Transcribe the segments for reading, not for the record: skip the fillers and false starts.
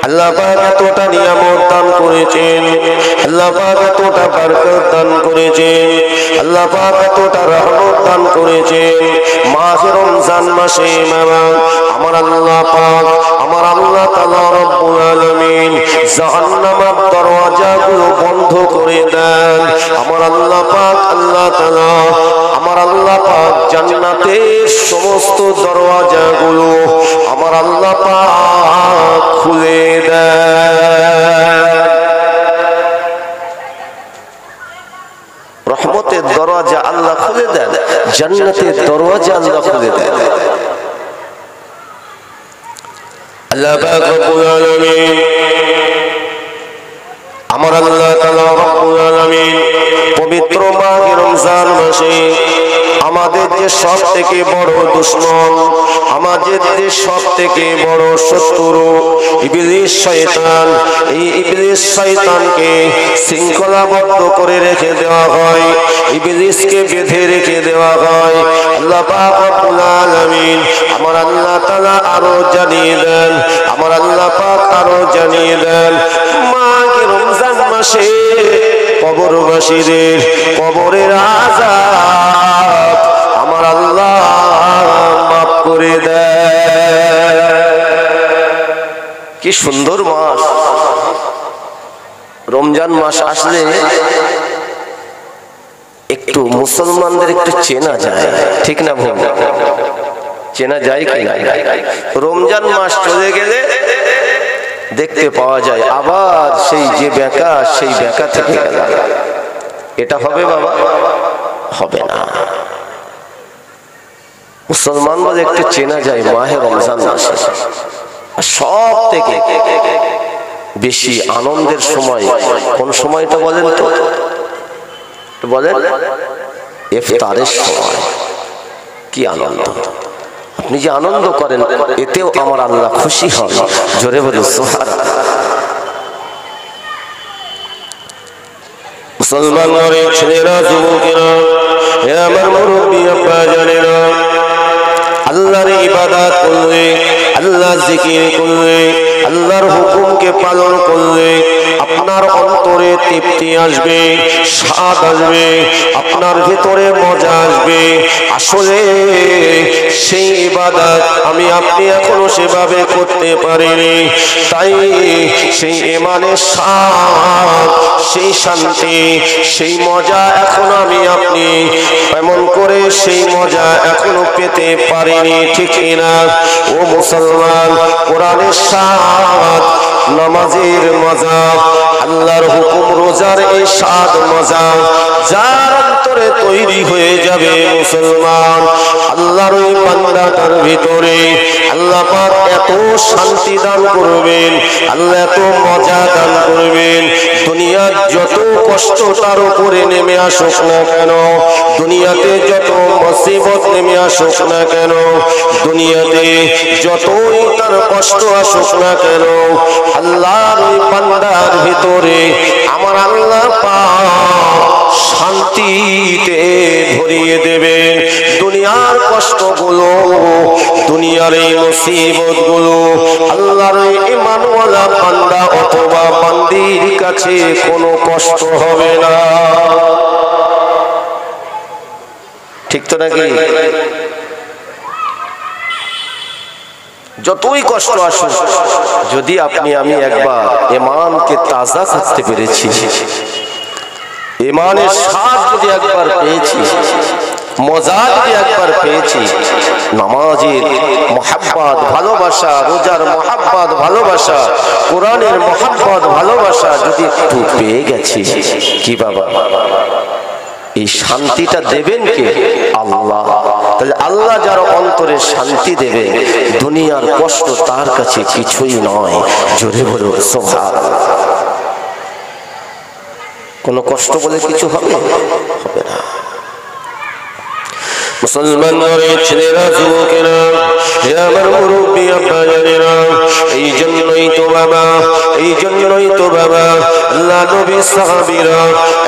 আল্লাহ পাক এতটা নিয়ামত দান করেছেন, আল্লাহ পাক এতটা বরকত দান করেছেন, আল্লাহ পাক এতটা রহমত দান করেছেন। মাহে রমজান মাসে বাবা আমার আল্লাহ পাক, আমার আল্লাহ তাআলা রব্বুল আলামিন জাহান্নামের দরওয়াজাগুলো বন্ধ করে দেন। আমার আল্লাহ পাক, আল্লাহ তাআলা আমার আল্লাহ পাক জান্নাতের সমস্ত দরওয়াজাগুলো আমার আল্লাহ পাক খুলে দেন। রহমতের দরওয়াজা আল্লাহ খুলে দেন, জান্নাতের দরওয়াজা আল্লাহ খুলে দেন। আল্লাহ পাক রব্বুল আলামিন আমার আল্লাহ তাআলা রব্বুল আলামিন পবিত্র মাহে রমজান মাসে আমাদের যে সব থেকে বড় দুশমন, আমাদের যে সব থেকে বড় শত্রু ইবলিস শয়তান, এই ইবলিস শয়তানকে শৃঙ্খলাবদ্ধ করে রেখে দেওয়া হয়, ইবলিসকে বেঁধে রেখে দেওয়া হয়। আল্লাহ পাক রব্বুল আলামিন আমার আল্লাহ তাআলা আরো জানিয়ে দেন, আমার আল্লাহ পাক আরো জানিয়ে দেন মাহে রমজান মাসে কবরবাসীদের কবরের আযাব আমার আল্লাহ মাফ করে দেয়। কি সুন্দর মাস! রমজান মাস আসলে একটু মুসলমানদের একটু চেনা যায়, ঠিক না ভুল? চেনা যায় কি না? রমজান মাস চলে গেলে দেখতে পাওয়া যায় আবার সেই যে বেকা, সেই বেকা থেকে গেল। এটা হবে বাবা? হবে না। মুসলমান বলে একটু চেনা যায় মাহে রমজান মাসে। সব থেকে বেশি আনন্দের সময় কোন সময়টা বলেন তো? বলেন ইফতারের সময়। কি আনন্দ! আপনি যে আনন্দ করেন এতেও আমার আল্লাহ খুশি হন। জোরে বলে সুবহানাল্লাহ। মুসলমানের ছেলেরা, যুবকেরা, হে আমার মুরব্বী আব্বা জানেরা, আল্লাহর ইবাদত করলে, আল্লাহ জিকির করলে, আল্লাহর হুকুমকে পালন করলে আপনার অন্তরে তৃপ্তি আসবে, স্বাদ আসবে, আপনার ভিতরে মজা আসবে। আসলে সেই ইবাদত আমি আপনি এখনো সেভাবে করতে পারিনি, তাই সেই ঈমানের স্বাদ, সেই শান্তি, সেই মজা এখন আমি আপনি এমন করে সেই মজা এখনো পেতে পারিনি, ঠিক না? ও মুসলমান, কোরআনের স্বাদ, নামাজের মজা, আল্লাহর হুকুম রোজার এই স্বাদ মজা যার অন্তরে তৈরি হয়ে যাবে মুসলমান, আল্লাহর ওই বান্দাটার ভিতরে আল্লাহ পাক এত শান্তি দান করবেন, আল্লাহ এত মজা দান করবেন। দুনিয়ার যত কষ্ট তার উপরে নেমে আসুক না কেন, দুনিয়াতে যত মুসিবত নেমে আসুক না কেন, দুনিয়াতে যতই তার কষ্ট আসুক না কেন, আল্লাহর ওই বান্দার ভিতরে আমার আল্লাহ পাক শান্তিতে ভরিয়ে দেবেন। দুনিয়ার কষ্টগুলো, দুনিয়ার এই মুসিবতগুলো আল্লাহর ঈমানওয়ালা বান্দা অথবা বান্দির কাছে কোনো কষ্ট হবে না। ঠিক তো নাকি? যতই কষ্ট আসুক, যদি আপনি আমি একবার ঈমানকে তাজা করতে পেরেছি, ঈমানের স্বাদ যদি একবার পেয়েছি, মজা যদি একবার পেয়েছি, নামাজের মুহাব্বত ভালোবাসা, রোজার মুহাব্বত ভালোবাসা, কোরআনের মুহাব্বত ভালোবাসা যদি একটু পেয়ে গেছি, কি বাবা এই শান্তিটা দেবেন কে? আল্লাহ। তাহলে আল্লাহ যার অন্তরে শান্তি দেবে, দুনিয়ার কষ্ট তার কাছে কিছুই নয়। জোরে বলো সুবহানাল্লাহ। কোনো কষ্ট বলে কিছু হবে? হবে না। মুসলমানের ছেলেরা, যুবকেরা, হে আমার মুরব্বী আব্বা জানেরা, এই জন্যই তো বাবা, এই জন্যই তো বাবা আল্লাহ নবী সাহাবীরা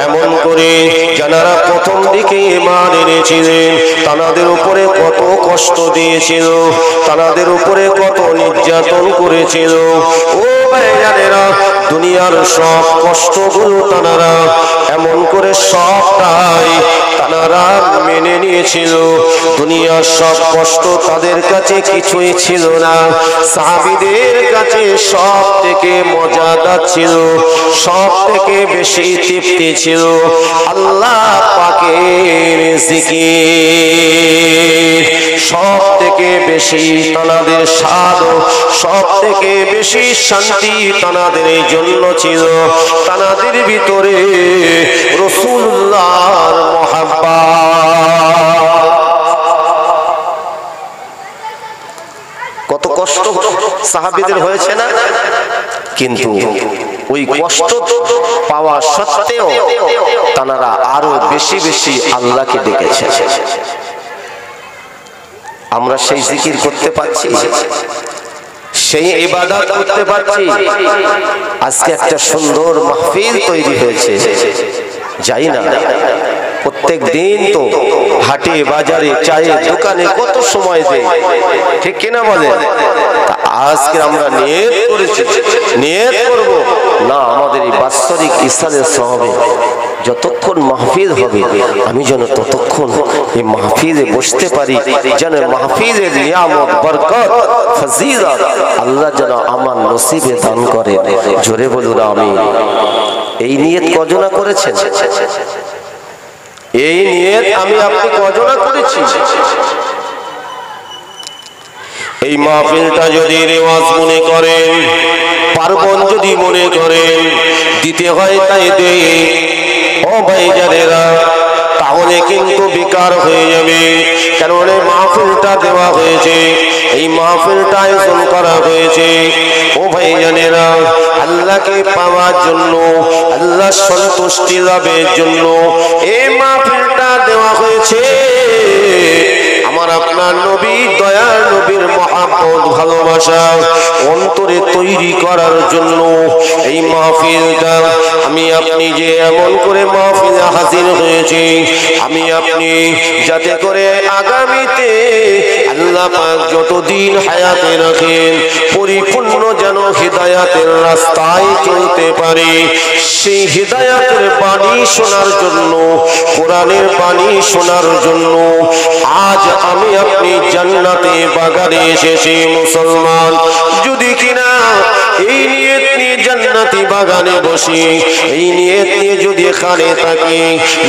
এমন করে যারা প্রথম দিকে ঈমান এনেছিলেন তাদের উপরে কত কষ্ট দিয়েছিল, তাদের উপরে কত নির্যাতন করেছিল। ও ভাই দুনিয়ার সব কষ্টগুলো তানারা এমন করে সবটাই তানারা মেনে নিয়েছিল। দুনিয়ার সব কষ্ট তাদের কাছে কিছুই ছিল না, সাহাবীদের কাছে সব থেকে মজাদার ছিল, সব থেকে বেশি তৃপ্তি ছিল আল্লাহ পাকের জিকির। সব থেকে বেশি তানাদের স্বাদ, সব থেকে বেশি শান্তি তানাদের এই জন্য ছিল তানাদের ভিতরে রাসূলুল্লাহর মুহাব্বত। কত কষ্ট সাহাবীদের হয়েছে না, কিন্তু ওই কষ্ট পাওয়া সত্ত্বেও তানারা আরো বেশি বেশি আল্লাহকে ডেকেছে। আমরা সেই জিকির করতে পারছি, সেই ইবাদত করতে পারছি। আজকে একটা সুন্দর মাহফিল তৈরি হয়েছে, যাই না প্রত্যেক দিন তো হাটে বাজারে চায়ের দোকানে কত সময় দেয়, ঠিক কিনা বলেন? আজকে আমরা নিয়ত করেছি, নিয়ত করব না আমাদের এই বাৎসরিক ইসালের সওয়াবে যতক্ষণ মাহফিল হবে আমি যেন ততক্ষণ এই মাহফিলে বসতে পারি, যেন মাহফিলের নিয়ামত বরকত ফজিলত আল্লাহ যেন আমার নসিবে দান করেন। জোরে বলুন আমিন। এই নিয়ত কজনা করেছেন? এই নিয়ত আমি আপনি কজনা করেছি? এই মাহফিলটা যদি রেওয়াজ মনে করেন, পার্বণ যদি মনে করেন, দিতে হয় তাই দেই ও ভাইজানেরা, তাহলে কিন্তু বেকার হয়ে যাবে। কেন এই মাহফিলটা দেওয়া হয়েছে, এই মাহফিলটা আয়োজন করা হয়েছে ও ভাইজানেরা আল্লাহকে পাওয়ার জন্য, আল্লাহ সন্তুষ্টি লাভের জন্য এই মাহফিলটা দেওয়া হয়েছে। আমার আপনার নবী দয়ার নবীর মহব্বত ভালোবাসা অন্তরে তৈরি করার জন্য এই মাহফিলটা আমি আপনি যে এমন করে মাহফিলে হাজির হয়েছে, আমি আপনি যাতে করে আগামীতে আল্লাহ পাক যতদিন হায়াতে রাখেন পরিপূর্ণ যেন হিদায়াতের রাস্তায় চলতে পারে, সেই হিদায়াতের বাণী শোনার জন্য, কোরআনের বাণী শোনার জন্য আজ আমি আপনি জান্নাতে বাগানে এসেছি মুসলমান। যদি কিনা এই নিয়ত নিয়ে জান্নাতি বাগানে বসি, এই নিয়ত নিয়ে যদি এখানে থাকি,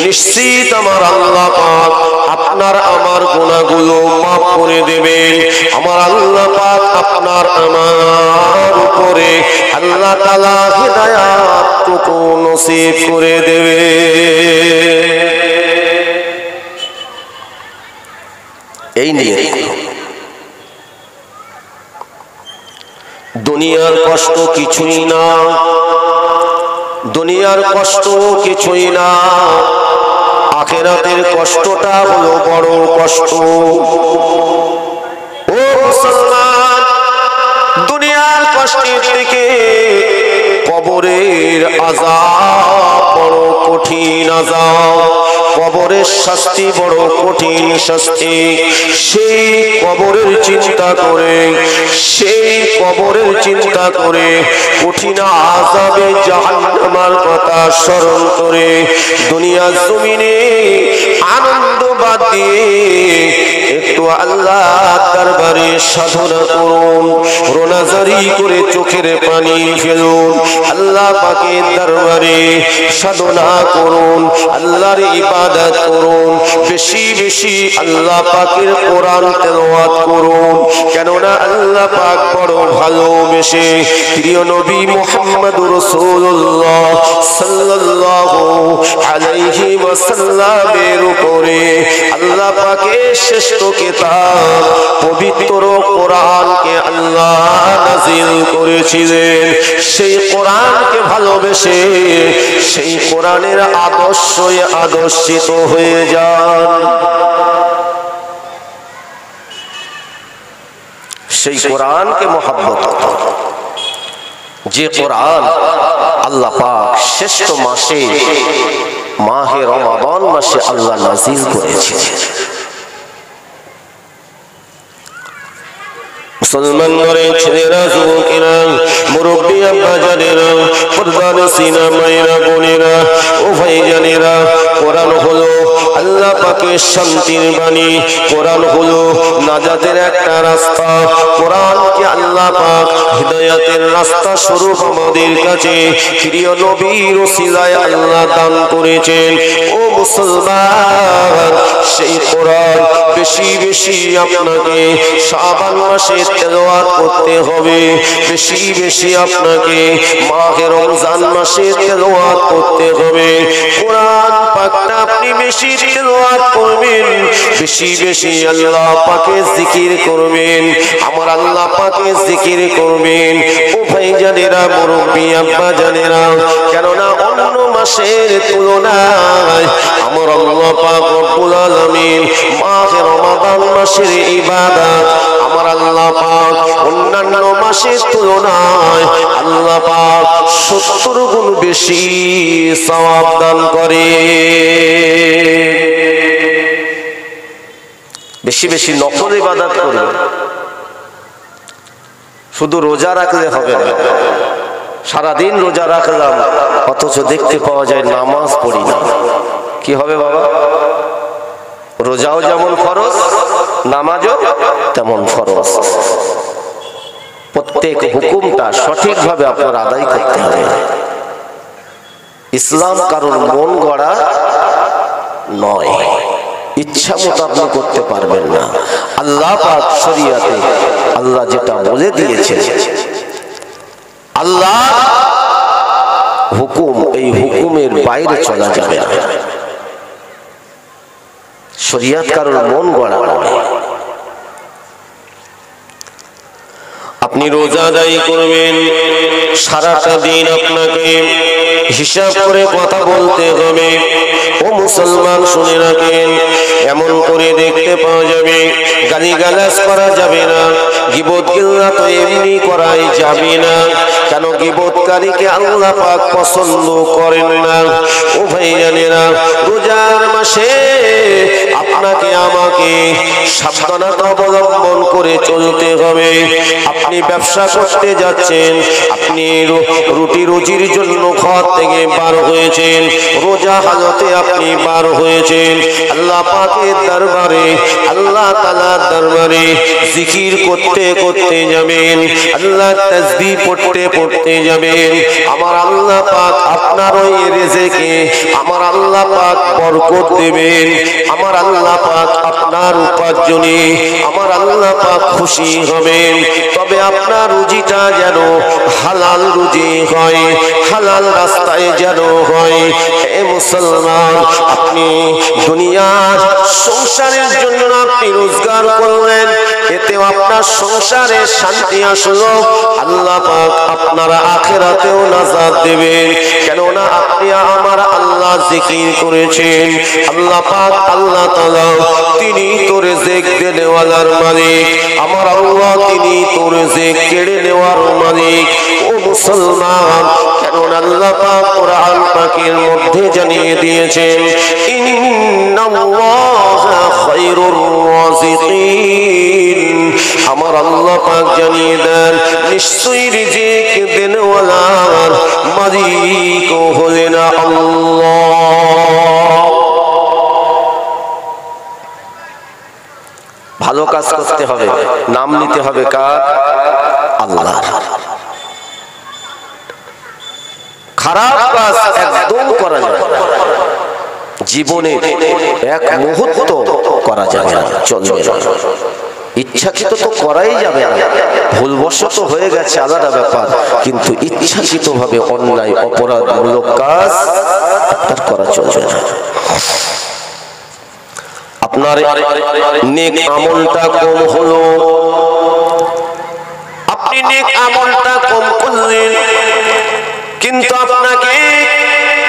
নিশ্চিত আমার আল্লাহ পাক আপনার আমার গুনাহগুলো মাফ করে দেবেন। আমার আল্লাহ পাক আপনার আমার উপরে আল্লাহ তাআলা হিদায়াতটুকু নসিব করে দেবে। এই নিয়ে দুনিয়ার কষ্ট কিছুই না, দুনিয়ার কষ্ট কিছুই না, আখিরাতের কষ্টটা হলো বড় কষ্ট। ও মুসলমান, দুনিয়ার কষ্টের থেকে কবরের আযাব বড় কঠিন আযাব, কবরের শাস্তি বড় কঠিন শাস্তি। সেই কবরের চিন্তা করে, সেই কবরের চিন্তা করে, কঠিন আযাবে জাহান্নামের কথা স্মরণ করে দুনিয়ার জমিনে আনন্দ বাদ দিয়ে একটু আল্লাহর দরবারে সাধনা করুন, রোনাজারি করে চোখের পানি ফেলুন, আল্লাহ পাকের দরবারে সাধনা করুন, আল্লাহর ইবাদত করুন, বেশি বেশি আল্লাহ পাকের কোরআন তেলাওয়াত করুন। কেননা আল্লাহ পাক বড় ভালোবেসে প্রিয় নবী মুহাম্মদুর রাসূলুল্লাহ সাল্লাল্লাহু আলাইহি ওয়াসাল্লামের উপরে আল্লাহ পাকের শ্রেষ্ঠ কিতাব পবিত্র কোরআনকে আল্লাহ নাযিল করেছিলেন। সেই কোরআনকে ভালোবেসে সেই কোরআনের আদর্শে আদর্শিত হয়ে যান। সেই কোরআনকে মহব্বত, যে কোরআন আল্লাহ পাক শ্রেষ্ঠ মাসে মাহে রমাদান মাসে আল্লাহ নাযিল করেছেন। মুসলমান ঘরের ছেলেরা, যুবকেরা, মুরব্বী আব্বা জানেরা, পর্দার সিনা মায়েরা, বোনেরা ও ভাইজানেরা, কোরআন হলো আল্লাহ পাকের শান্তির বাণী, কোরআন হলো নাজাতের একটা রাস্তা। কোরআনকে আল্লাহ পাক হিদায়াতের রাস্তা স্বরূপ আমাদের কাছে প্রিয় নবীর ওসিলায় আল্লাহ দান করেছেন। ও মুসলমান, সেই কোরআন বেশি বেশি আপনাকে শাবান মাসে তেলাওয়াত করতে হবে, বেশি বেশি আপনাকে মাহে রমজান মাসে তেলাওয়াত করতে হবে। কোরআন পাকটা আপনি বেশি তেলাওয়াত করবেন, বেশি বেশি আল্লাহ পাকের জিকির করবেন, আমার আল্লাহ পাকের জিকির করবেন। ও ভাইজানেরা, মুরব্বী আব্বা জানেরা, কেননা অন্য মাসের তুলনায় আমার আল্লাহ পাক রব্বুল আলামিন মাহে রমাদান মাসের ইবাদত আমার আল্লাহ পাক অন্যান্য মাসের তুলনায় আল্লাহ পাক 70 গুণ বেশি সওয়াব দান করে। বেশি বেশি নফল ইবাদত করবে, শুধু রোজা রাখলে হবে না। সারাদিন রোজা রাখলাম অথচ দেখতে পাওয়া যায় নামাজ পড়ি না, কি হবে বাবা? রোজাও যেমন ফরজ, নামাজও তেমন ফরজ। প্রত্যেক হুকুমটা সঠিকভাবে আপনার আদায় করতে হবে। ইসলাম কারণ মন গড়া নয়, ইচ্ছা মতো আপনি করতে পারবেন না। আল্লাহ পাক শরীয়তে আল্লাহ যেটা বলে দিয়েছে, আল্লাহ হুকুম, এই হুকুমের বাইরে চলা যাবে না। শরীয়ত কারণ মন গড়া নয়। আপনি রোজা আদায় করবেন, সারাটা দিন আপনাকে হিসাব করে কথা বলতে হবে। ও মুসলমান শুনে রাখেন, এমন করে দেখতে পাওয়া যাবে গালিগালাজ করা যাবে না, গীবত গিল্লা তো এমনি করাই যাবে না। কেন? গীবতকারীকে আল্লাহ পাক পছন্দ করেন না। ও ভাইজানেরা, রোজার মাসে আপনাকে আমাকে সাবধানতা অবলম্বন করে চলতে হবে। আপনি ব্যবসা করতে যাচ্ছেন, আপনি রুটি রুজির জন্য ঘর থেকে বার হয়েছেন, রোজা হালতে আপনি বার হয়েছেন, আল্লাহ পাকের দরবারে, আল্লাহ তাআলার দরবারে জিকির করতে করতে যাবেন, আল্লাহ তাসবিহ পড়তে পড়তে যাবেন। আমার আল্লাহ পাক আপনার ওই রিজিকে আমার আল্লাহ পাক বরকত দেবেন, আমার আল্লাহ পাক আপনার উপার্জনে আমার আল্লাহ পাক খুশি হবেন। তবে আপনার রুজিটা যেন হালাল রুজি হয়, হালাল রাস্তায় যেন হয়। হে মুসলমান, আপনি দুনিয়ার সংসারের জন্য আপনি রোজগার করলেন, এতে আপনার সংসারে শান্তি আসলো, আল্লাহ পাক আপনারা আখিরাতেও নাজাত দেবেন। কেননা আপনি আমার আল্লাহ জিকির করেছেন। আল্লাহ পাক আল্লাহ তাআলা তিনি তো রিজিক দেওয়ার মালিক, আমার আল্লাহ তিনি তো রিজিক কেড়ে নেওয়ার মালিক। ও মুসলমান, কেননা আল্লাহ পাক কোরআন পাকের মধ্যে জানিয়ে দিয়েছেন, ইন্নাল্লাহা খায়রুর রাযিকিন। আমার আল্লাহ পাক জানিয়ে দেন, নিশ্চয়ই রিজিক দেনওয়ালার মালিক হলেন আল্লাহ। ভালো কাজ করতে হবে, নাম নিতে হবে কার? আল্লাহর। খারাপ কাজ একদম করা যাবে না, জীবনে এক মুহূর্ত করা যাবে না, চলবে না। ইচ্ছাকৃত তো করাই যাবে না, ভুলবশত হয়ে গেছে আলাদা ব্যাপার, কিন্তু ইচ্ছাকৃত ভাবে অন্যায় অপরাধমূলক কাজ আপনার করা চলবে না। আপনার নেক আমলটা কম হলো, আপনি নেক আমলটা কম করলেন, কিন্তু আপনাকে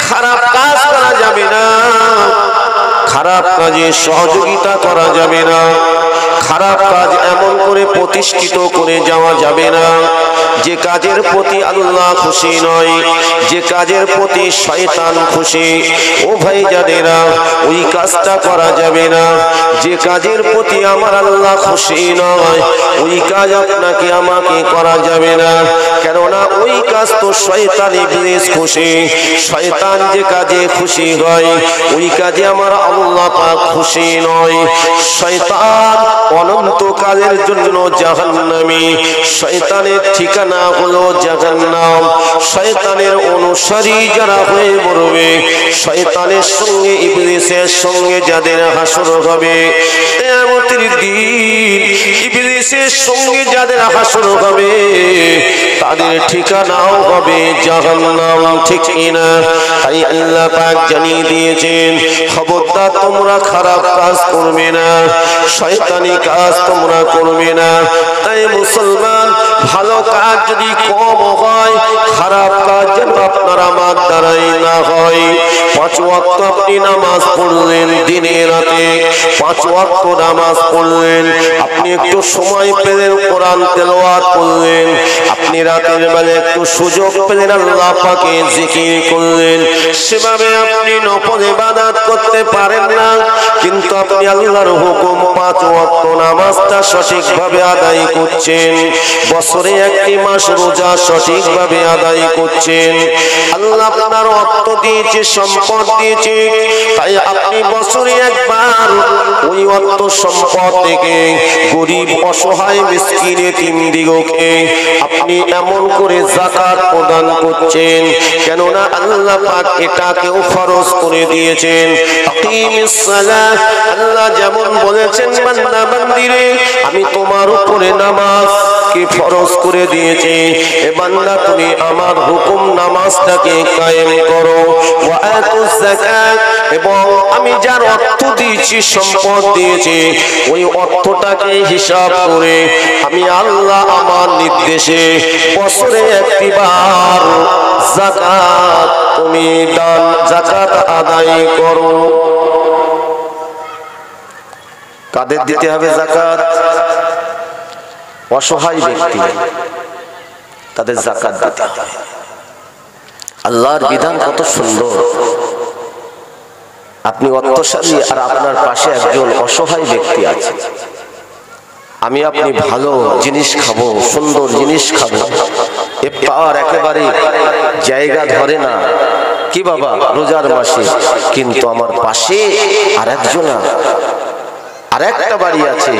খারাপ কাজ করা যাবে না, খারাপ কাজে সহযোগিতা করা যাবে না, খারাপ কাজ এমন করে প্রতিষ্ঠিত করে যাওয়া যাবে না যে কাজের প্রতি আল্লাহ খুশি নয়, যে কাজের প্রতি শয়তান খুশি। ও ভাই জানেরা, ওই কাজটা করা যাবে না। যে কাজের প্রতি আমার আল্লাহ খুশি নয়, ওই কাজ আপনাকে আমাকে করা যাবে না। কেননা ওই কাজ তো শয়তান ইবলিস খুশি। শয়তান যে কাজে খুশি হয়, ওই কাজে আমার আল্লাহ পাক খুশি নয়। শয়তান অনন্তকালের জন্য জাহান্নামী। শয়তানের ঠিকানা হলো জাহান্নাম। শয়তানের অনুসারী যারা হয়ে মরবে, শয়তানের সঙ্গে ইবলিসের সঙ্গে যাদের হাসর হবে কিয়ামতের দিন, ইবলিসের সঙ্গে যাদের হাসর হবে তাদের ঠিকানাও হবে জাহান্নাম। ঠিক কিনা? তাই আল্লাহ পাক জানিয়ে দিয়েছেন, খবরদার তোমরা খারাপ কাজ করবে না, শয়তানি কাজ তোমরা করবে না। তাই মুসলমান, ভালো কাজ যদি কম হয়, খারাপ কাজ যেন আপনার আমার দ্বারাই না হয়। 5 ওয়াক্ত আপনি নামাজ পড়লেন দিনে রাতে, 5 ওয়াক্ত নামাজ পড়লেন, আপনি একটু সময় পেলেন কোরআন তেলাওয়াত করলেন, আপনি রাতের বেলা একটু সুযোগ পেলেন আল্লাহ পাকে জিকির করলেন। সেভাবে আপনি নফল ইবাদত করতে পারেন না, কিন্তু আপনি আল্লাহর হুকুম 5 ওয়াক্ত নামাজটা সঠিকভাবে আদায় করছেন। বছরে 1 মাস রোজা সঠিকভাবে আদায় করছেন। আল্লাহ আপনার অর্থ দিয়েছে, সম্পদ দিয়েছে, তাই আপনি বছরে একবার ওই অর্থ সম্পদ থেকে গরিব অসহায় মিসকিন এতিমদিগকে আপনি এমন করে যাকাত প্রদান করছেন। কেননা আল্লাহ পাক এটাকেও ফরজ করে দিয়েছেন। আকিমিস সালাহ, আল্লাহ যেমন বলেছেন, বান্দা বান্দিরে আমি তোমার উপরে নামাজকে ফরজ করে দিয়েছি, এ বান্দা তুমি আমার হুকুম নামাজটাকে কায়েম করো। ওয়া আতুজ যাকাত, এবং আমি যার অর্থ দিয়েছি, সম্পদ দিয়েছি, ওই অর্থটাকে হিসাব করে আমি আল্লাহ আমার নির্দেশে বছরে একবার যাকাত তুমি দান যাকাত আদায় করো। কাদের দিতে হবে যাকাত? অসহায় ব্যক্তি, তাদের যাকাত দিতে হবে। আল্লাহর বিধান কত সুন্দর। আপনি অর্থশালী আর আপনার পাশে একজন অসহায় ব্যক্তি আছে, আমি আপনি ভালো জিনিস খাবো, সুন্দর জিনিস খাবো, এ পাওয়ার একেবারে জায়গা ধরে না। কি বাবা, রোজার মাসে, কিন্তু আমার পাশে আর একটা বাড়ি আছে,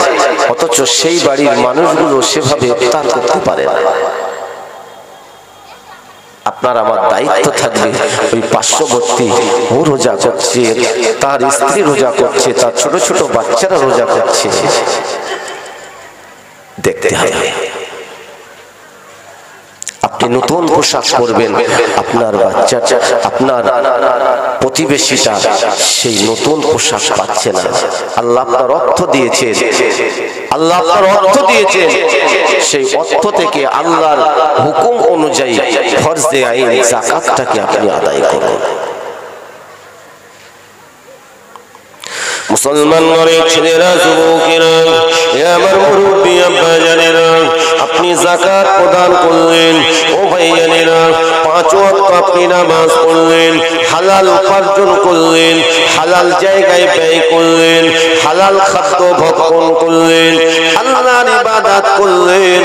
অথচ সেই বাড়ির মানুষগুলো সেভাবে ইফতার করতে পারে না। আপনার আমার দায়িত্ব থাকবে, ওই পার্শ্ববর্তী ও রোজা করছে, তার স্ত্রী রোজা করছে, তার ছোট ছোট বাচ্চারা রোজা করছে, দেখতে হবে। আপনি নতুন পোশাক পরবেন, আপনার বাচ্চাটা, আপনার প্রতিবেশীটা সেই নতুন পোশাক পাচ্ছে না। আল্লাহ আপনার অর্থ দিয়েছেন, আল্লাহ আপনার অর্থ দিয়েছেন, সেই অর্থ থেকে আল্লাহর হুকুম অনুযায়ী ফরজে আইন যাকাতটাকে আপনি আদায় করুন। মুসলমান ঘরের ছেলেরা, যুবকেরা, আমার মুরব্বী আব্বা জানেরা, আপনি যাকাত প্রদান করলেন। ও ভাই জানেরা, 5 ওয়াক্ত আপনি নামাজ পড়লেন, হালাল উপার্জন করলেন, হালাল জায়গায় ব্যয় করলেন, হালাল খাদ্য ভক্ষণ করলেন, আল্লাহর ইবাদত করলেন,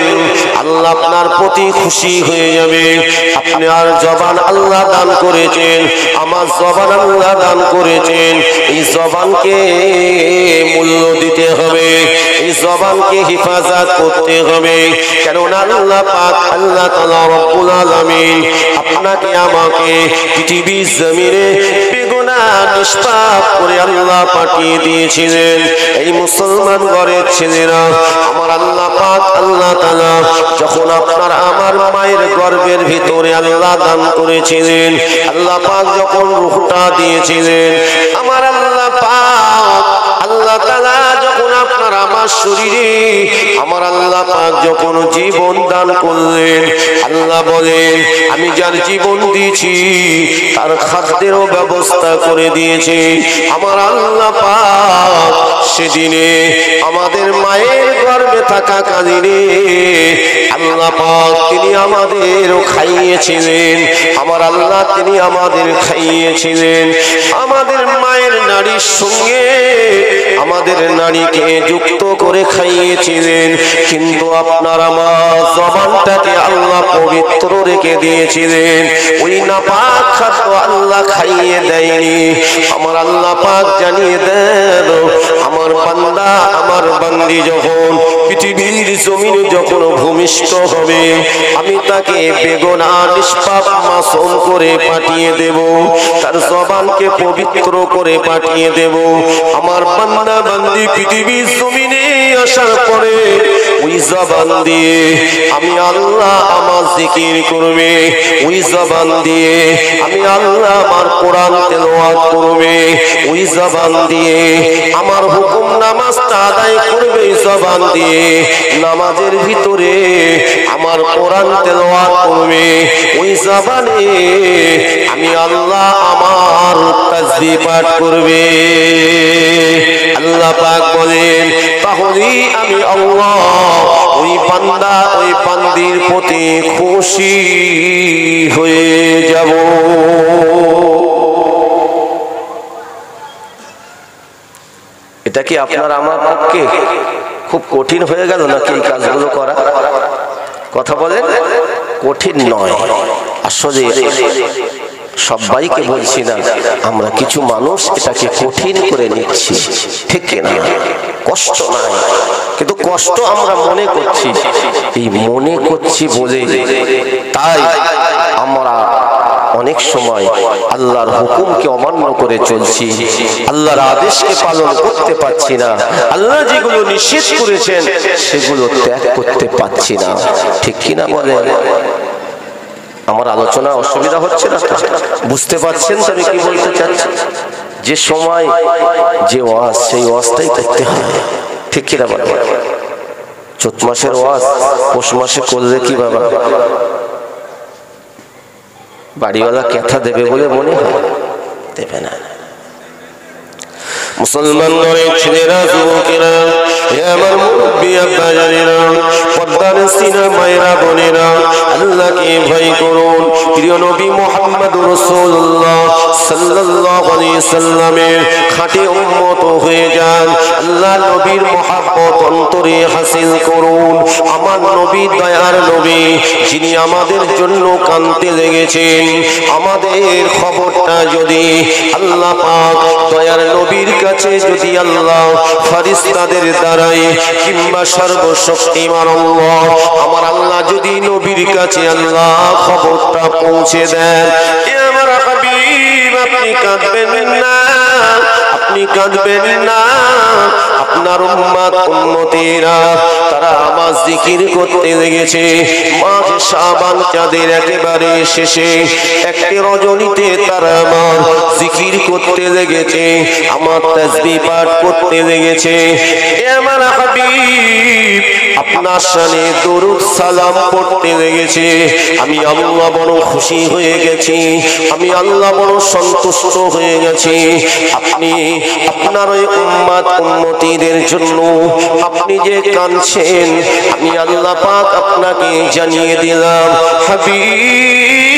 আল্লাহ আপনার প্রতি খুশি হয়ে যাবে। আপনার জবান আল্লাহ দান করেছেন, আমার জবান আল্লাহ দান করেছেন। এই জবানকে মূল্য দিতে হবে, এই জবানকে হেফাজত করতে হবে। কেননা আল্লাহ পাক, আল্লাহ তাআলা রব্বুল আলামিন আপনাকে আমাকে পৃথিবীর জমিনে বেগুনাহ নিষ্পাপ করে আল্লাহ পাঠিয়ে দিয়েছিলেন। এই মুসলমান ঘরের ছেলেরা, আমার আল্লাহ পাক, আল্লাহ তাআলা যখন আপনার আমার মায়ের গর্ভের ভিতরে আল্লাহ দান করেছিলেন, আল্লাহ পাক যখন রূহটা দিয়েছিলেন, আমার আল্লাহ পাক, আল্লাহ তাআলা যখন আপনার আমার শরীরে আমার আল্লাহ পাক যখন জীবন দান করলেন, আল্লাহ বলেন আমি যার জীবন দিয়েছি তার খাদ্যেরও ব্যবস্থা করে দিয়েছি। আমার আল্লাহ পাক সেদিনে আমাদের মায়ের গর্ভে থাকাকালীনে আল্লাহ পাক তিনি আমাদেরও খাইয়েছিলেন। আমার আল্লাহ তিনি আমাদের খাইয়েছিলেন। আমাদের মায়ের নারীর সঙ্গে আমাদের নারীকে যুক্ত করে খাইয়েছিলেন। কিন্তু আপনার আমার জবানটাকে আল্লাহ পবিত্র রেখে দিয়েছিলেন। ওই নাপাক খাদ্য আল্লাহ খাইয়ে দেয়নি। আমার আল্লাহ পাক জানিয়ে দেন আমার বান্দা আমার বান্দি যখন পৃথিবীর জমিনে যখন ভূমিষ্ঠ হবে আমি তাকে বেগুনা নিষ্পাপ মাসুম করে পাঠিয়ে দেব, তার জবানকে পবিত্র করে পাঠিয়ে দেব। আমার বান্দা বান্দি পৃথিবীর জমিনে আসার পরে ওই জবান দিয়ে আমি আল্লাহ আমার জিকির করবে, ওই জবান দিয়ে আমি আল্লাহ আমার কোরআন তেলাওয়াত করবে, ওই জবান দিয়ে আমার হুকুম নামাজটা আদায় করবে, ওই জবান দিয়ে নামাজের ভিতরে আমার কোরআন তেলাওয়াত করবে, ওই জবানে আমি আল্লাহ আমার তাসবিহ পাঠ করবে। আল্লাহ পাক বলেন তাহলেই আমি আল্লাহ ওই বান্দা ওই বান্দির প্রতি খুশি হয়ে যাব। এটা কি আপনার আমার পক্ষে খুব কঠিন হয়ে গেল নাকি এই কাজগুলো করা? কথা বলেন, কঠিন নয়। আসলে সবাইকে বলছি না, আমরা কিছু মানুষ এটাকে কঠিন করে নিচ্ছি, ঠিক না? কষ্ট নাই, কিন্তু কষ্ট আমরা মনে করছি। এই মনে করছি বলে তাই আমরা অনেক সময় আল্লাহর হুকুমকে অমান্য করে চলছি, আল্লাহর আদেশকে পালন করতে পারছি না, আল্লাহ যেগুলো নিষেধ করেছেন সেগুলো ত্যাগ করতে পারছি না, ঠিক কিনা বলেন? আমার আলোচনা অসুবিধা হচ্ছে না? বুঝতে পারছেন তো আমি কি বলতে চাচ্ছি? যে সময় যে ওয়াজ সেই ওয়াজটাই করতে হয়, ঠিক কিনা বলেন? চৈত মাসের ওয়াজ পৌষ মাসে করলে কি বাবা বাড়িওয়ালা ক্যাথা দেবে বলে মনে হয়? দেবে না। মুসলমান নরের ছেলেরা যুবকেরা আমার মুরব্বী আব্বা জানেরা পদ্মার সিনা মায়েরা বোনেরা আল্লাহকে ভয় করুন। প্রিয় নবী মুহাম্মদুর রাসূলুল্লাহ সাল্লাল্লাহু আলাইহি সাল্লামের খাঁটি উম্মত হয়ে যান। আল্লাহ নবীর মহব্বত অন্তরে হাসিল করুন। আমার নবী দয়ার নবী, যিনি আমাদের জন্য কাঁদতে লেগেছেন। আমাদের খবরটা যদি আল্লাহ পাক দয়ার নবীর কাছে যদি আল্লাহ ফেরেশতাদের দ্বারাই কিংবা সর্বশক্তিমান আল্লাহ আমার আল্লাহ যদি নবীর কাছে আল্লাহ খবরটা পৌঁছে দেন, আমার হাবিব আপনি কাঁদবেন না, আপনি কাঁদবেন না। আপনার উম্মত উম্মতিরা তারা আমার জিকির করতে লেগেছে। মাঘে শাবান চাঁদের একেবারে শেষে একটি রজনীতে তারা আমার জিকির করতে লেগেছে, আমার তাসবিহ পাঠ করতে লেগেছে। আমার হাবিব আপনার শানে দরুদ সালাম পড়তে লেগেছে। আমি আল্লাহ বড় খুশি হয়ে গেছি, আমি আল্লাহ বড় সন্তুষ্ট হয়ে গেছি। আপনি আপনার ওই উম্মত উম্মতিদের জন্য আপনি যে কাঁদছেন, আমি আল্লাহ পাক আপনাকে জানিয়ে দিলাম হাবিব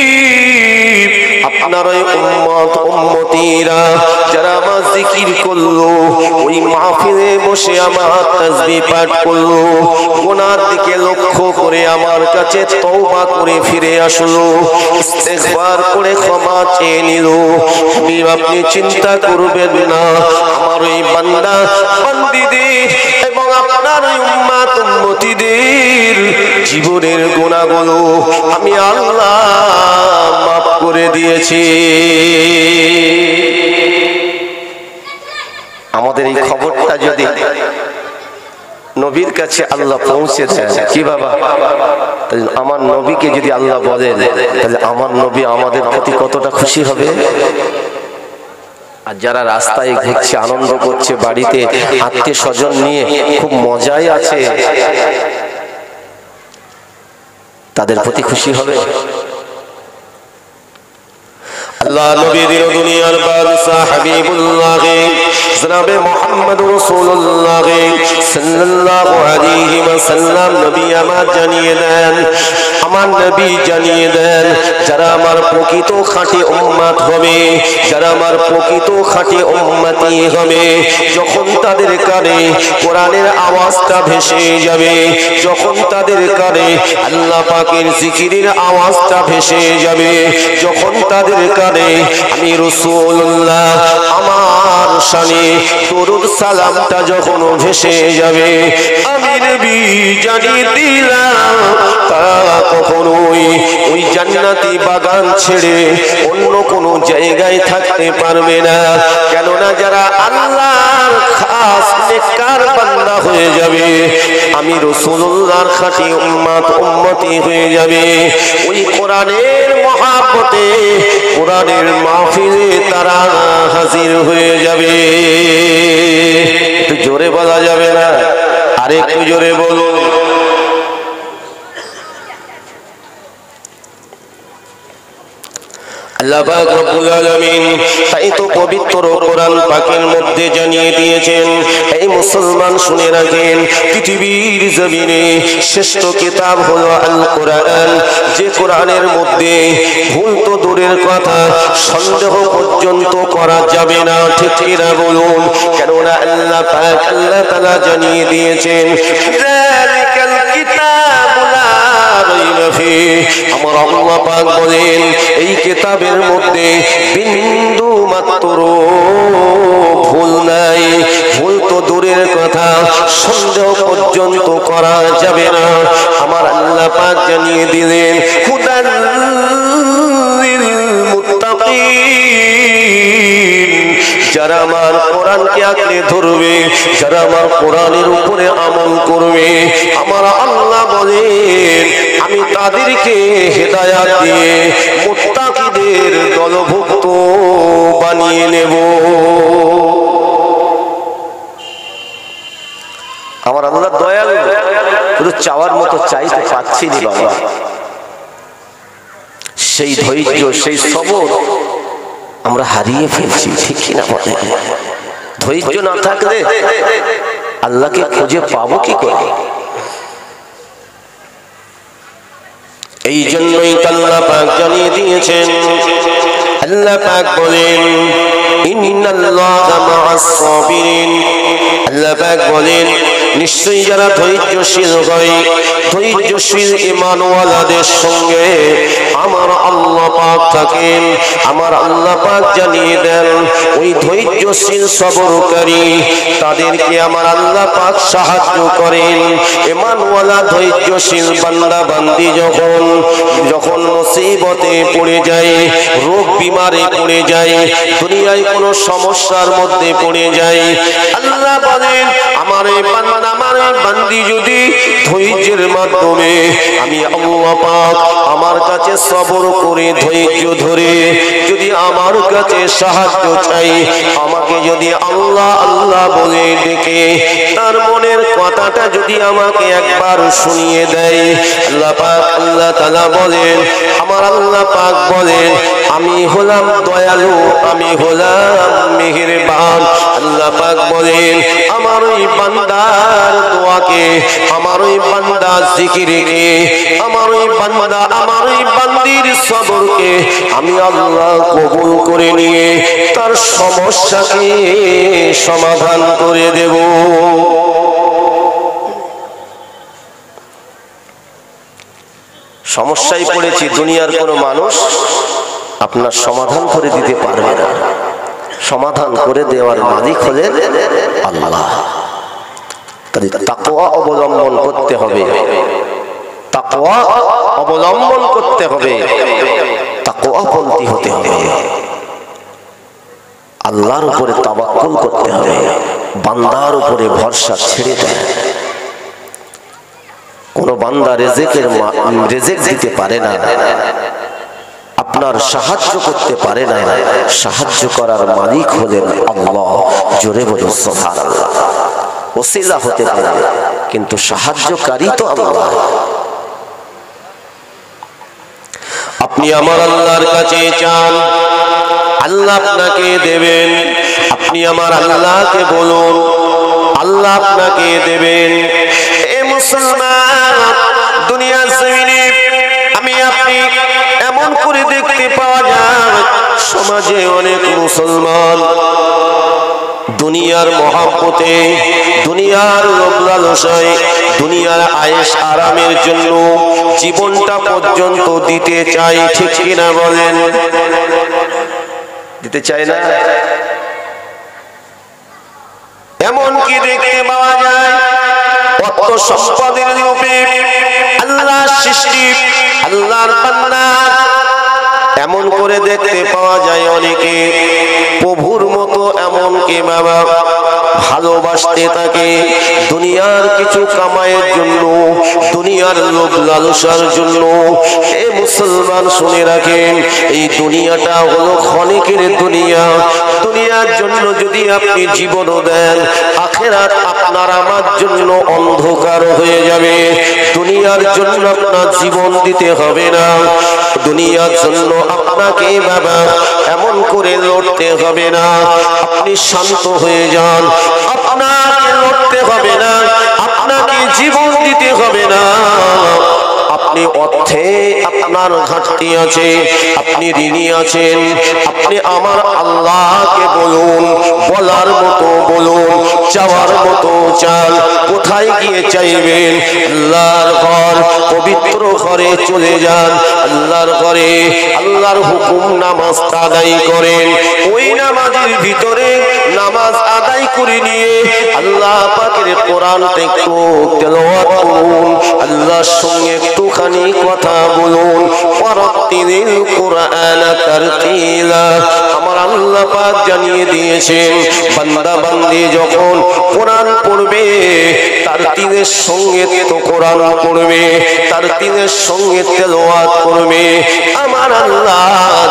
আপনার ওই উম্মত উম্মতিরা যারা আমার জিকির করলো, ওই মাহফিলে বসে আমার তাসবিহ পাঠ করলো, গুনার দিকে লক্ষ্য করে আমার কাছে তওবা করে ফিরে আসলো, ইস্তেগফার করে ক্ষমা চেয়ে নিল। হাবিব আপনি চিন্তা করবেন না, আমার ওই বান্দা বান্দীদের এবং আপনার ওই উম্মত উম্মতিদের জীবনের গুনাহগুলো আমি আল্লাহ মাফ করে দিয়েছি। আমাদের এই খবরটা যদি নবীর কাছে আল্লাহ পৌঁছে দেন, কি বাবা আমার নবীকে যদি আল্লাহ বলেন, তাহলে আমার নবী আমাদের প্রতি কতটা খুশি হবে। আর যারা রাস্তায় ঘুরছে, আনন্দ করছে, বাড়িতে আত্মীয় স্বজন নিয়ে খুব মজাই আছে, তাদের প্রতি খুশি হবে? আল্লাহ নবীর দুনিয়ার বাদশা হাবিবুল্লাহ জনাবে মুহাম্মদ রাসূলুল্লাহ সাল্লাল্লাহু আলাইহি ওয়াসাল্লাম নবী আমার জানিয়ে দেন, আমার নবী জানিয়ে দেন, যারা আমার প্রকৃত খাঁটি উম্মত হবে, যারা আমার প্রকৃত খাঁটি উম্মতি হবে, যখন তাদের কানে কোরআনের আওয়াজটা ভেসে যাবে, যখন তাদের কানে আল্লাহ পাকের জিকিরের আওয়াজটা ভেসে যাবে, যখন তাদের কানে আমি রাসূলুল্লাহ আমার শানে দরুদ সালামটা যখন ভেসে যাবে, আমি নবী জানিয়ে দিলাম তারা কখনোই ওই জান্নাতি বাগান ছেড়ে অন্য কোনো জায়গায় থাকতে পারবে না। কেননা যারা আল্লাহর খাস নেককার বান্দা হয়ে যাবে, আমি রাসূলুল্লাহর খাঁটি উম্মত উম্মতি হয়ে যাবে, ওই কোরআনের মহব্বতে কোরআনের মাহফিলে তারা হাজির হয়ে যাবে। একটু জোরে বলা যাবে না? আরে একটু জোরে বলুন। আল্লাহ পাক রব্বুল আলামিন তাই তো পবিত্র কোরআন পাকের মধ্যে জানিয়ে দিয়েছেন, এই মুসলমান শুনে রাখেন, পৃথিবীর জমিনে শ্রেষ্ঠ কিতাব হলো আল কোরআন, যে কোরআনের মধ্যে ভুল তো দূরের কথা, সন্দেহ পর্যন্ত করা যাবে না। ঠিক কিনা বলুন? কেননা আল্লাহ পাক আল্লাহ তাআলা জানিয়ে দিয়েছেন, যালিকাল কিতাবু লা রাইবা ফিহি, আমার আল্লাহ পাক বলেন এই কিতাবের মধ্যে বিন্দু মাত্র ভুল নাই, ভুল তো দূরের কথা, সন্দেহ পর্যন্ত করা যাবে না। আমার আল্লাহ পাক জানিয়ে দিলেন, হুদাল লিল মুত্তাকিন, যারা আমার কোরআনকে আঁকড়ে ধরবে, যারা আমার কোরআনের উপরে আমল করবে, আমার আল্লাহ বলেন আমি তাদেরকে হেদায়াত দিয়ে মুত্তাকিদের দলভুক্ত বানিয়ে নেব। আমার আল্লাহ দয়ালু, শুধু চাওয়ার মতো চাইতে পাচ্ছি না বাবা। সেই ধৈর্য, সেই সবর আমরা হারিয়ে ফেলছি, ঠিক কিনা বলে? ধৈর্য না থাকলে আল্লাহকে খুঁজে পাবো কি করে? এই জন্যই আল্লাহ পাক জানিয়ে দিয়েছেন, আল্লাহ পাক বলেন ইন্নাল্লাহা মা'আস সাবিরিন, আল্লাহ পাক বলেন নিশ্চয়ই যারা ধৈর্যশীল হয়, ধৈর্যশীল ঈমানওয়ালাদের সঙ্গে আমার আল্লাহ পাক থাকেন। আমার আল্লাহ পাক জানিয়ে দেন ওই ধৈর্যশীল সবরকারী তাদেরকে আমার আল্লাহ পাক সাহায্য করেন। ঈমানওয়ালা ধৈর্যশীল বান্দা বান্দি যখন মুসিবতে পড়ে যায়, রোগ বিমারে পড়ে যায়, দুনিয়ায় কোনো সমস্যার মধ্যে পড়ে যায়, আল্লাহ বলেন আমার এই বান্দা আমার বান্দি যদি ধৈর্যের মাধ্যমে আমি আল্লাহ পাক আমার কাছে সবর করে ধৈর্য ধরে যদি আমার কাছে সাহায্য চাই, আমাকে যদি আল্লাহ আল্লাহ বলে ডেকে তার মনের কথাটা যদি আমাকে একবার শুনিয়ে দেয়, আল্লাহ পাক আল্লাহ তাআলা বলেন, আমার আল্লাহ পাক বলেন আমি হলাম দয়ালু, আমি হলাম মেহেরবান। আল্লাহ পাক বলেন আমার ওই বান্দার দোয়াকে, আমার ওই বান্দার জিকিরকে, আমার ওই বান্দা আমার ওই বান্দির সবরকে আমি আল্লাহ কবুল করে নিয়ে তার সমস্যাকে সমাধান করে দেব। সমস্যায় পড়েছি, দুনিয়ার কোনো মানুষ আপনার সমাধান করে দিতে পারবে না, সমাধান করে দেওয়ার মালিক হলেন আল্লাহ। তাকওয়া অবলম্বন করতে হবে, তাকওয়া অবলম্বন করতে হবে, তাকওয়াপন্থী হতে হবে, আল্লাহর উপরে তাওয়াক্কুল করতে হবে, বান্দার উপরে ভরসা ছেড়ে দেয়। কোন বান্দা রিজিক দিতে পারে না, আপনার সাহায্য করতে পারে না, সাহায্য করার মালিক হলেন আল্লাহ। জোরে বলুন সুবহানাল্লাহ। ওসিলা হতে পারে কিন্তু সাহায্যকারী তো আল্লাহ। আপনি আমার আল্লাহর কাছে চান, আল্লাহ আপনাকে দেবেন। আপনি আমার আল্লাহকে বলুন, আল্লাহ আপনাকে দেবেন। এ মুসলমান, দুনিয়ার জমিনে আমি আপনি এমন করে দেখতে পাওয়া যায় সমাজে অনেক মুসলমান দুনিয়ার মহব্বতে, দুনিয়ার লোভ লালসায়, দুনিয়ার আয়েশ আরামের জন্য জীবনটা পর্যন্ত দিতে চায়। ঠিক কিনা বলেন? দিতে চায় না? এমন কি দেখতে পাওয়া যায় অত সম্পদের রূপে আল্লাহর সৃষ্টি, আল্লাহর বান্দা, এমন করে দেখতে পাওয়া যায় অনেকে প্রভুর মতো এমন কি বাবা ভালোবাসতে থাকে দুনিয়ার কিছু কামাইয়ের জন্য, দুনিয়ার লোভ লালসার জন্য। এ মুসলমান শুনে রাখেন, এই দুনিয়াটা হলো ক্ষণিকের দুনিয়া। দুনিয়ার জন্য যদি আপনি জীবনও দেন, আখিরাত আপনার আমার জন্য অন্ধকার হয়ে যাবে। দুনিয়ার জন্য আপনার জীবন দিতে হবে না, দুনিয়ার জন্য আপনাকে বাবা এমন করে লড়তে হবে না। আপনি শান্ত হয়ে যান, আপনাকে লড়তে হবে না, আপনাকে জীবন দিতে হবে না। আপনি অর্থে আপনার ঘাটতি আছে, আপনি ঋণী আছেন, আপনি আমার আল্লাহকে বলুন, বলার মতো বলুন, চাওয়ার মতো চান। কোথায় গিয়ে চাইবেন? আল্লাহর ঘর, পবিত্র ঘরে চলে যান। আল্লাহর ঘরে আল্লাহর হুকুম নামাজ আদায় করেন। ওই নামাজের ভিতরে নামাজ আদায় করে নিয়ে আল্লাহ পাকের কোরআনটা একটু তেলাওয়াত করুন, আল্লাহর সঙ্গে একটুখানি কথা বলুন। ওয়ারাত্তিলিল কুরআন তারতিলা। আমার আল্লাহ পাক জানিয়ে দিয়েছেন, বান্দা বান্দি যখন কোরআন পড়বে তারতিলের সঙ্গে তো কোরআন পড়বে, তারতিলের সঙ্গে তেলাওয়াত করবে। আমার আল্লাহ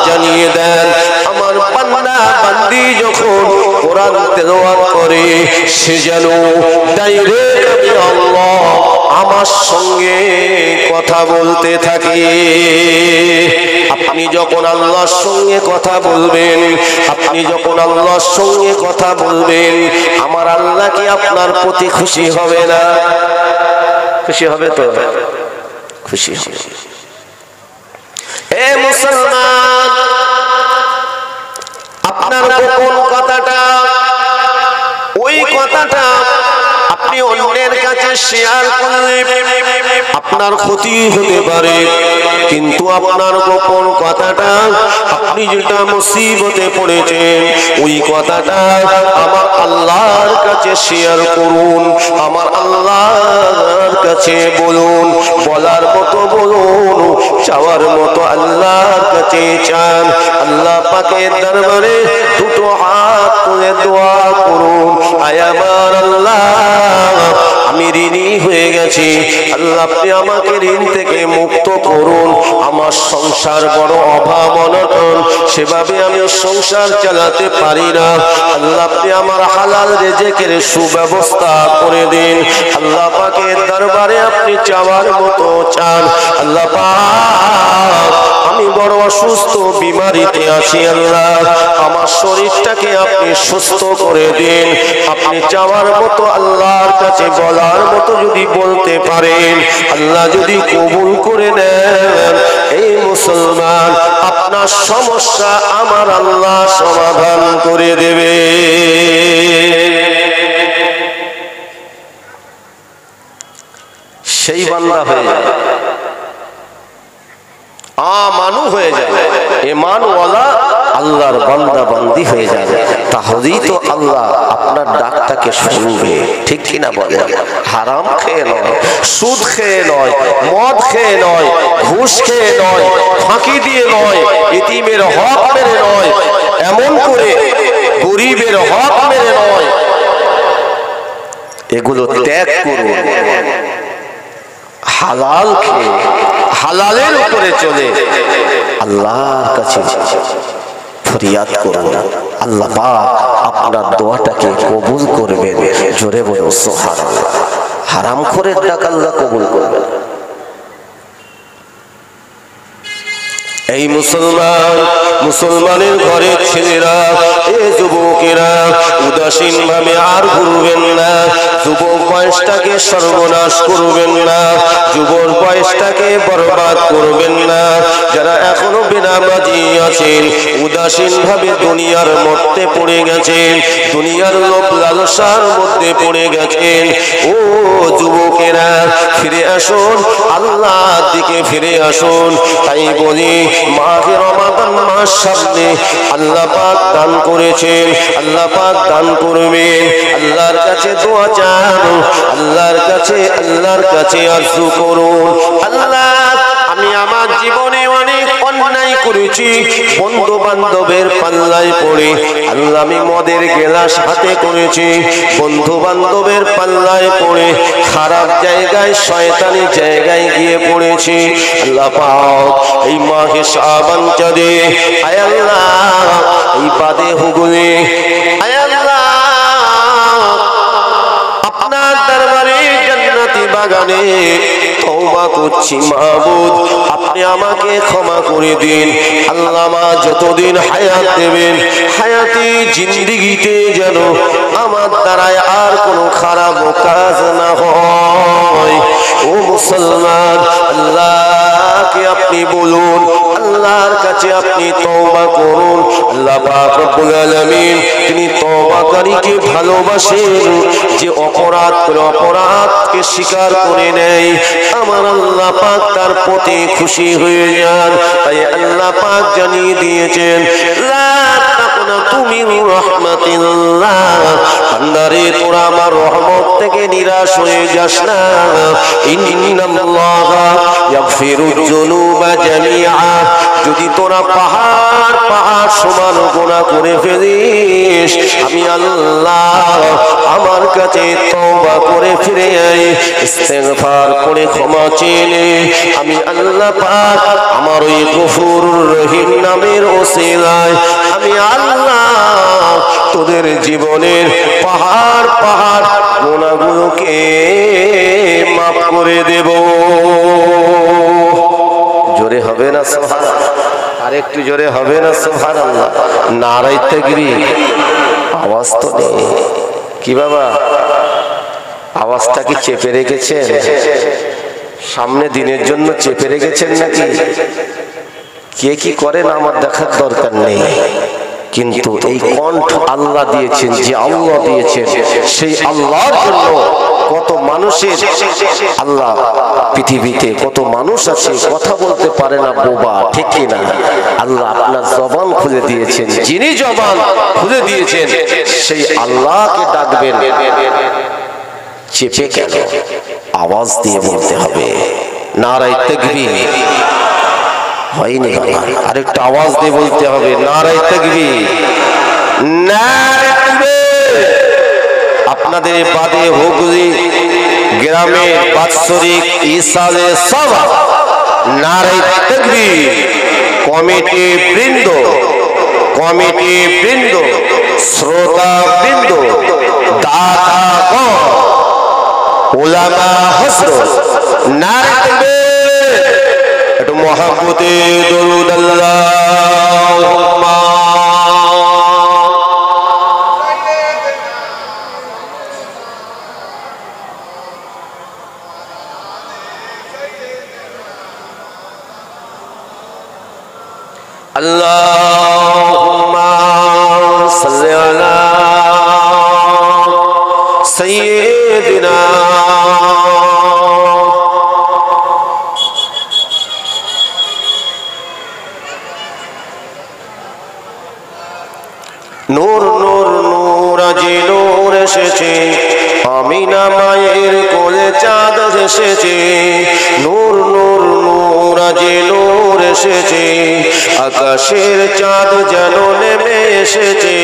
জানিয়ে দেন, আমার বান্দা বান্দি যখন কোরআন তেলাওয়াত করে সে যেন ডাইরেক্ট আমি আল্লাহ আমার সঙ্গে কথা বলতে থাকি। আপনি যখন আল্লাহর সঙ্গে কথা বলবেন, আপনি যখন আল্লাহর সঙ্গে কথা বলবেন, আমার আল্লাহ কি আপনার প্রতি খুশি হবে না? খুশি হবে তো? খুশি হবে। এ মুসলমান, আপনার গোপন কথাটা, ওই কথাটা আপনি অন্যের কাছে শেয়ার করলে আপনার ক্ষতি হতে পারে, কিন্তু আপনার গোপন কথাটা, আপনি যেটা মুসিবতে পড়েছেন ওই কথাটা আমার আল্লাহর কাছে শেয়ার করুন, আমার আল্লাহর কাছে বলুন। বলার মতো বলুন, চাওয়ার মতো আল্লাহর কাছে চান। আল্লাহ পাকের দরবারে দুটো হাত তুলে দোয়া করুন, আয় আমার আল্লাহ আমি ঋণী হয়ে গেছি, আল্লাহ আপনি আমাকে ঋণ থেকে মুক্ত করুন। আমার সংসার বড় অভাব অনটন, সেভাবে আমি সংসার চালাতে পারি না, আল্লাহ আপনি আমার হালাল রিজিকের সুব্যবস্থা করে দিন। আল্লাহ পাকের দরবারে আপনি চাওয়ার মতো চান, আল্লাহ পাক আমি বড় অসুস্থ, বিমারিতে আছি, আল্লাহ আমার শরীরটাকে আপনি সুস্থ করে দিন। আপনি চাওয়ার মতো আল্লাহর কাছে বলার মতো যদি বলতে পারেন, আল্লাহ যদি কবুল করে নেন, এই মুসলমান আপনার সমস্যা আমার আল্লাহ সমাধান করে দেবে। সেই বান্দা হয়ে যায়, আমানু হয়ে যাবে, ঈমানওয়ালা আল্লাহর বান্দা বান্দি হয়ে যাবে। তাহলেই তো আল্লাহ আপনার ডাকটাকে শুনবে। ঠিক কিনা বলেন? হারাম খেয়ে নয়, সুদ খেয়ে নয়, মদ খেয়ে নয়, ঘুষ খেয়ে নয়, ফাঁকি দিয়ে নয়, ইতিমের হক মেরে নয়, এমন করে গরিবের হক মেরে নয়, এগুলো ত্যাগ করুন। হালাল খেয়ে, হালালের উপরে চলে আল্লাহর কাছে ফরিয়াদ করুন। আল্লাহ পাক আপনার দোয়াটাকে কবুল করবেন। জোরে বলুন সুবহানাল্লাহ। হারামখোরের ডাক আল্লাহ কবুল করবেন। এই মুসলমানের ঘরের ছেলেরা, এ যুবকেরা উদাসীন ভাবে আর ঘুরবেন না। যুবক বয়সটাকে সর্বনাশ করবেন না, যুবক বয়সটাকে বরবাদ করবেন না। যারা এখনো বেনামাজি আছেন, উদাসীন ভাবে দুনিয়ার মধ্যে পড়ে গেছেন, দুনিয়ার লোভ লালসার মধ্যে পড়ে গেছেন, ও যুবকেরা ফিরে আসুন, আল্লাহর দিকে ফিরে আসুন। তাই বলি মাহে রমাদান মাস সামনে আল্লাহ পাক দান করেছেন, আল্লাহ পাক দান করবেন। আল্লাহর কাছে দোয়া চান, আল্লাহর কাছে আরজু করুন। আল্লাহ, আমি আমার জীবনে অনেক অন্যায় করেছি, বন্ধু বান্ধবের পাল্লায় পড়ে। আল্লাহ, আমি মদের গেলাস হাতে করেছি, বন্ধু বান্ধবের পাল্লায় পড়ে খারাপ জায়গায় শয়তানি জায়গায় গিয়ে পড়েছি। আল্লাহ পাক এই মাহে শাবান চাঁদে, আয় আল্লাহ, এই বাদে হুগুলে, আয় আল্লাহ, আপনার দরবারে জান্নাতি বাগানে তওবা করছি মাবুদ, আপনি আমাকে ক্ষমা করে দিন। আল্লাহ, মা যতদিন হায়াত দেবেন, হায়াতি জিন্দেগিতে যেন আমার দ্বারায় আর কোনো খারাপ কাজ না হয়। ও মুসলমান, আল্লাহকে আপনি বলুন, আল্লাহর কাছে আপনি তওবা করুন। আল্লাহ পাক রব্বুল আলামিন তিনি তওবাকারীকে ভালোবাসেন, যে অপরাধ করে অপরাধকে স্বীকার করে নেয়, আমার আল্লাহ পাক তার প্রতি খুশি হয়ে যান। তাই আল্লাহ পাক জানিয়ে দিয়েছেন, লা তাকনাতু মির রাহমাতিল্লাহ, বান্দারে তোরা আমার রহমত থেকে নিরাশ হয়ে যাস না। ইন্নাল্লাহা ইয়াগফিরুয যুনুবা জামিআ, যদি তোরা পাহাড় সমান গুনাহ করে ফেলিস, আমি আল্লাহ আমার কাছে তওবা করে ফিরে আই, ইস্তেগফার করে ক্ষমা চেয়ে, আমি আল্লাহ পাক আমার ওই গফুরুর রহিম নামের ওসিলায় আমি আল্লাহ তোদের জীবনের পাহাড় গুনাহগুলোকে মাফ করে দেব। জোরে হবে না সুবহানাল্লাহ? আর একটু জোরে হবে না সুবহানাল্লাহ? নারায়ে তাকবীর। আওয়াজ তো নেই কি বাবা? আওয়াজটা কি চেপে রেখেছেন? সামনে দিনের জন্য চেপে রেখেছেন নাকি? কে কি করেন আমার দেখার দরকার নেই, কিন্তু এই কণ্ঠ আল্লাহ দিয়েছেন, যে আল্লাহ দিয়েছেন সেই আল্লাহর জন্য কত মানুষের, আল্লাহ পৃথিবীতে কত মানুষ আছে কথা বলতে পারে না, বোবা, ঠিক কিনা? আল্লাহ আপনার জবান খুলে দিয়েছেন, যিনি জবান খুলে দিয়েছেন সেই আল্লাহকে ডাকবেন। চেপে কেন? আওয়াজ দিয়ে বলতে হবে নারায়ে তাকবীর। হয়নি বাবা, আরেকটু আওয়াজ দিয়ে বলতে হবে নারায়ে তাকবীর, নারায়ে তাকবীর। আপনাদের বাদে হুগলি গ্রামে বাৎসরিক ইসালে সভা, নারায়ে তাকবীর। কমিটি বৃন্দ, শ্রোতা বৃন্দ, দাতাগণ, উলামা হযরত, নারায়ে তাকবীর। একটু মহব্বতে দরুদ আল্লাহুম্মা। আল্লাহুম্মা সাল্লি আলা সাইয়্যিদিনা নূর নূর নূর আজি নূর এসেছে, আমিনা মায়ের কোলে চাঁদ এসেছে। নূর নূর নূর আজি নূর এসেছে, আকাশের চাঁদ যেন নেমে এসেছে।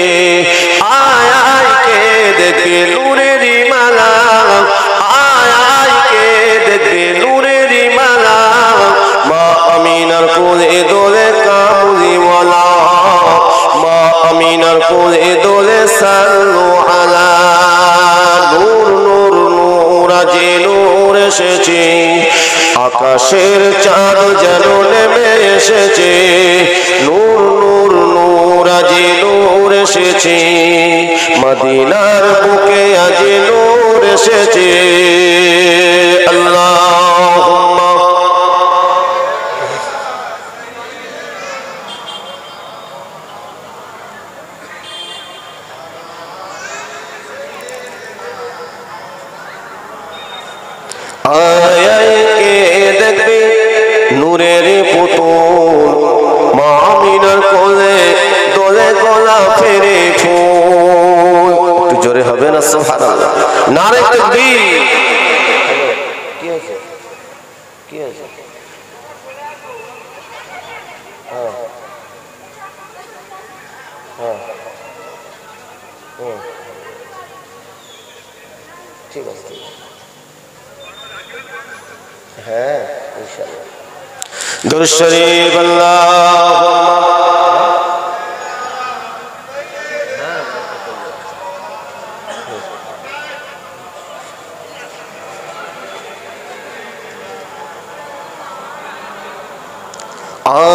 আয় আয় কে দেখবে নূরেরই মালা, আয় আয় কে দেখবে নূরেরই মালা। আমিনার কোলে দোলে কামলিওয়ালা, মা আমিনার কোলে দোলে সাল্লু আলা। নূর নূর নূর আজি নূর এসেছে, আকাশের চাঁদ যেন নেমে এসেছে। নূর নূর নূর আজি নূর এসেছে, মদিনার বুকে আজি নূর এসেছে। আল্লাহুম্মা আয় কে দেখবি নূরের পুতুল, মা আমিনার কোলে দোলে গোলাপের ফুল। একটু জোরে হবে না সুবহানাল্লাহ? নারে তাকবীর। কি হয়েছে? কি হয়েছে? ঠিক আছে, হ্যাঁ ইনশাআল্লাহ। দুরূদ শরীফ আল্লাহুম্মা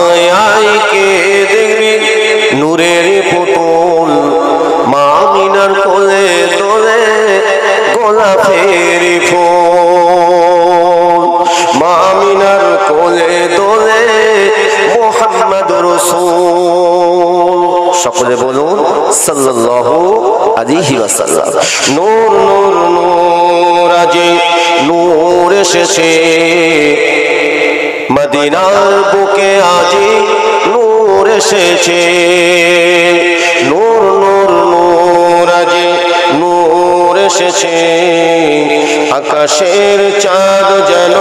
আয় আয় কে দেখবি নূরের পুতুল, মা আমিনার কোলে দোলে গোলাপের ফুল। মা আমিনার কোলে দোলে মুহাম্মদুর রাসূল। সকলে বলুন সাল্লাল্লাহু আলাইহি ওয়াসাল্লাম। নূর নূর নূর আজি নূর এসেছে, মদিনার বুকে আজি নূর এসেছে। নূর নূর নূর আজি নূর এসেছে, আকাশের চাঁদ যেন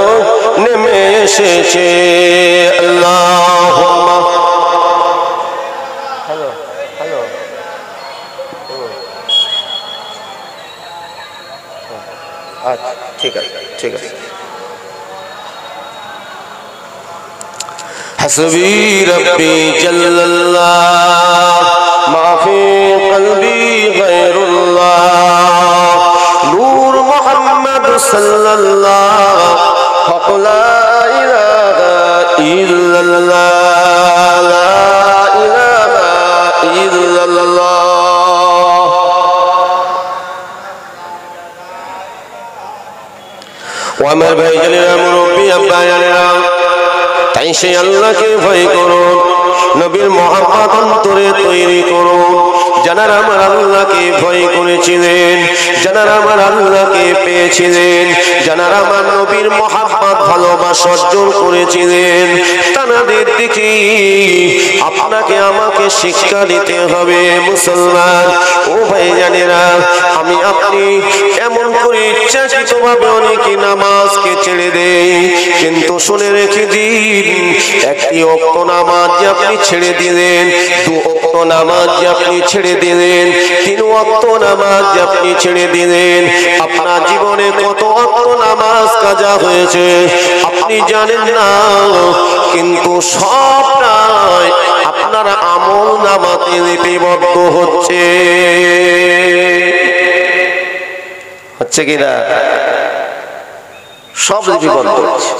নেমে এসেছে। আল্লাহুম্মা হ্যালো হ্যালো, আচ্ছা ঠিক আছে ঠিক আছে। حسبي ربي جل الله ما في قلبي غير الله نور محمد صلى الله حق لا إله إلا الله لا إله إلا الله وأمر بيجلنا مربي أبا جلنا তাই সেই আল্লাহকে ভয় করুন, নবীর মহব্বত অন্তরে তৈরি করুন। যারা আমার আল্লাহকে ভয় করেছিলেন, যারা আমার আল্লাহকে পেয়েছিলেন, যারা আমার নবীর মহব্বত ভালোবাসা অর্জন করেছিলেন, তাদের দেখি আপনাকে আমাকে শিক্ষা দিতে হবে। মুসলমান ও ভাইজানেরা, আমি আপনি এমন করে ইচ্ছাকৃতভাবে অনেকে নামাজকে ছেড়ে দেই, কিন্তু শুনে রেখে দিন, একটি ওয়াক্ত নামাজ যে আপনি ছেড়ে দিলেন, দু ওয়াক্ত নামাজ যে আপনি ছেড়ে দিলেন, তিন ওয়াক্ত নামাজ যে আপনি ছেড়ে দিলেন, আপনার জীবনে কত ওয়াক্ত নামাজ কাজা হয়েছে আপনি জানেন না। কিন্তু সবটাই আপনার আমল নামাতে লিপিবদ্ধ হচ্ছে কিনা? সব লিপিবদ্ধ হচ্ছে।